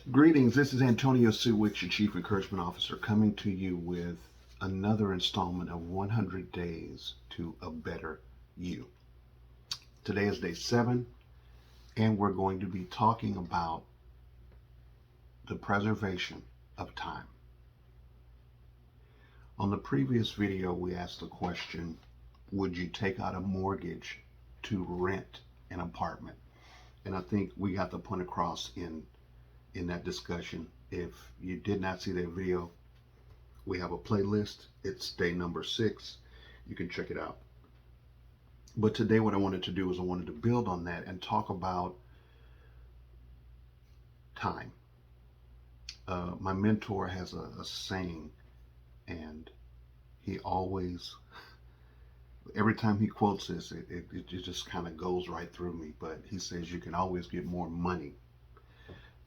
Greetings, this is Antonio C. Wicks, your Chief Encouragement Officer, coming to you with another installment of 100 Days to a Better You. Today is day 7, and we're going to be talking about the preservation of time. On the previous video, we asked the question, would you take out a mortgage to rent an apartment? And I think we got the point across in that discussion. If you did not see that video, we have a playlist. It's day number 6. You can check it out. But today what I wanted to do is I wanted to build on that and talk about time. My mentor has a saying, and he always, every time he quotes this, it just kind of goes right through me. But he says you can always get more money,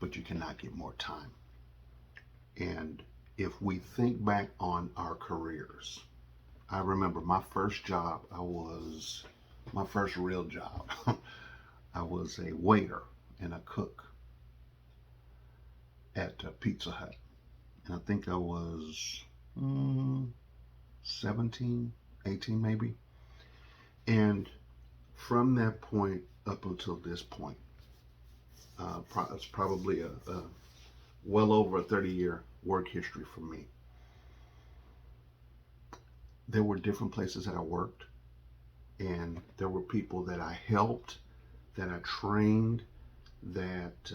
but you cannot get more time. And if we think back on our careers, I remember my first job, my first real job, I was a waiter and a cook at Pizza Hut. And I think I was 17, 18 maybe. And from that point up until this point, it's probably a well over a 30-year work history for me. There were different places that I worked, and there were people that I helped, that I trained, that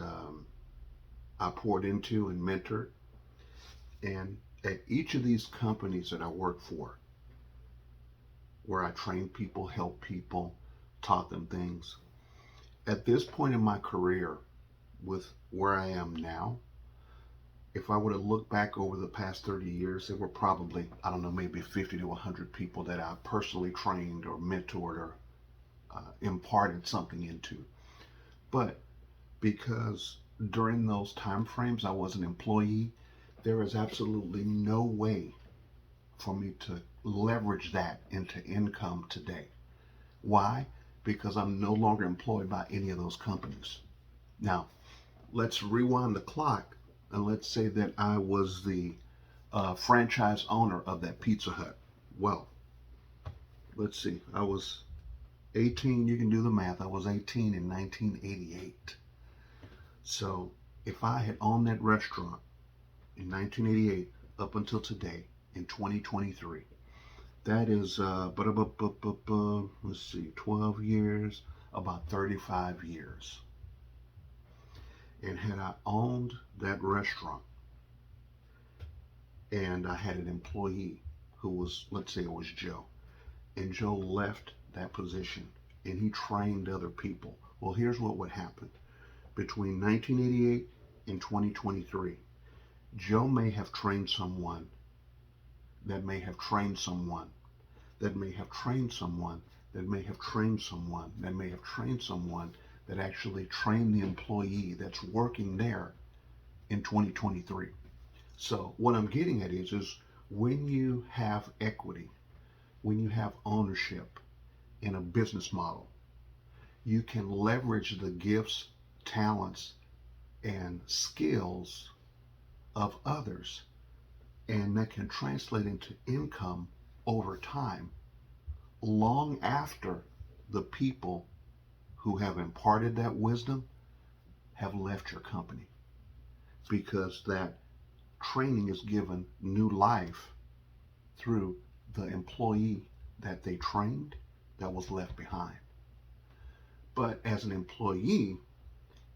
I poured into and mentored. And at each of these companies that I worked for, where I trained people, helped people, taught them things, at this point in my career, with where I am now, if I were to look back over the past 30 years, there were probably, I don't know, maybe 50 to 100 people that I personally trained or mentored or imparted something into. But because during those time frames I was an employee, there is absolutely no way for me to leverage that into income today. Why? Because I'm no longer employed by any of those companies. Now, let's rewind the clock, and let's say that I was the franchise owner of that Pizza Hut. Well, let's see, I was 18, you can do the math, I was 18 in 1988. So if I had owned that restaurant in 1988 up until today, in 2023, that is, let's see, 12 years, about 35 years. And had I owned that restaurant and I had an employee who was, let's say it was Joe, and Joe left that position and he trained other people, well, here's what would happen. Between 1988 and 2023, Joe may have trained someone that may have trained someone that may have trained someone that may have trained someone that may have trained someone that actually trained the employee that's working there in 2023. So what I'm getting at is when you have equity, when you have ownership in a business model, you can leverage the gifts, talents, and skills of others, and that can translate into income over time, long after the people who have imparted that wisdom have left your company, because that training is given new life through the employee that they trained that was left behind. But as an employee,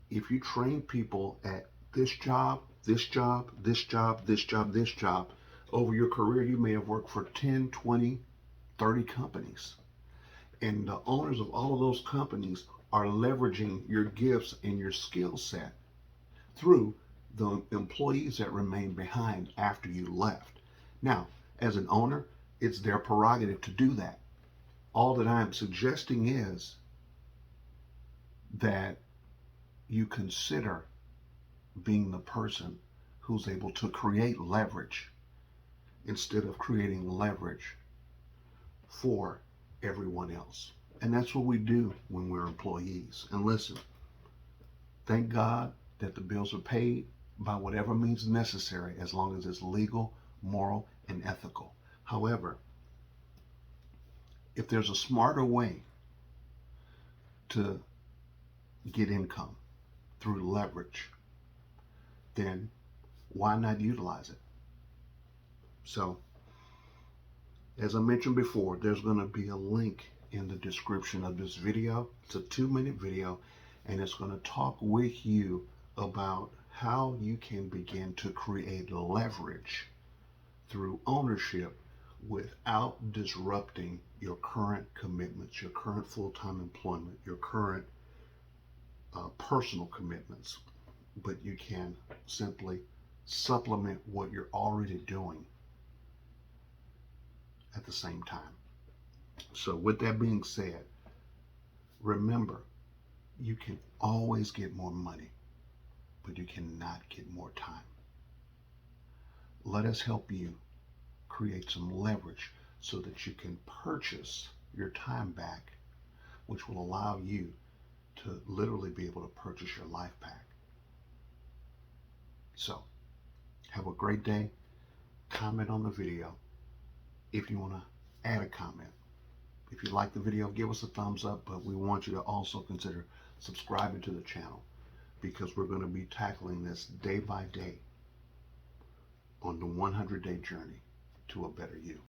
if you train people at this job, this job, this job, this job, this job, over your career, you may have worked for 10, 20, 30 companies. And the owners of all of those companies are leveraging your gifts and your skill set through the employees that remain behind after you left. Now, as an owner, it's their prerogative to do that. All that I'm suggesting is that you consider being the person who's able to create leverage instead of creating leverage for everyone else. And that's what we do when we're employees. And listen, thank God that the bills are paid, by whatever means necessary, as long as it's legal, moral, and ethical. However, if there's a smarter way to get income through leverage, then why not utilize it? So, as I mentioned before, there's going to be a link in the description of this video. It's a 2-minute video, and it's going to talk with you about how you can begin to create leverage through ownership without disrupting your current commitments, your current full-time employment, your current personal commitments. But you can simply supplement what you're already doing at the same time. So with that being said, remember, you can always get more money, but you cannot get more time. Let us help you create some leverage so that you can purchase your time back, which will allow you to literally be able to purchase your life back. So, have a great day. Comment on the video if you want to add a comment. If you like the video, give us a thumbs up, but we want you to also consider subscribing to the channel, because we're going to be tackling this day by day on the 100-day journey to a better you.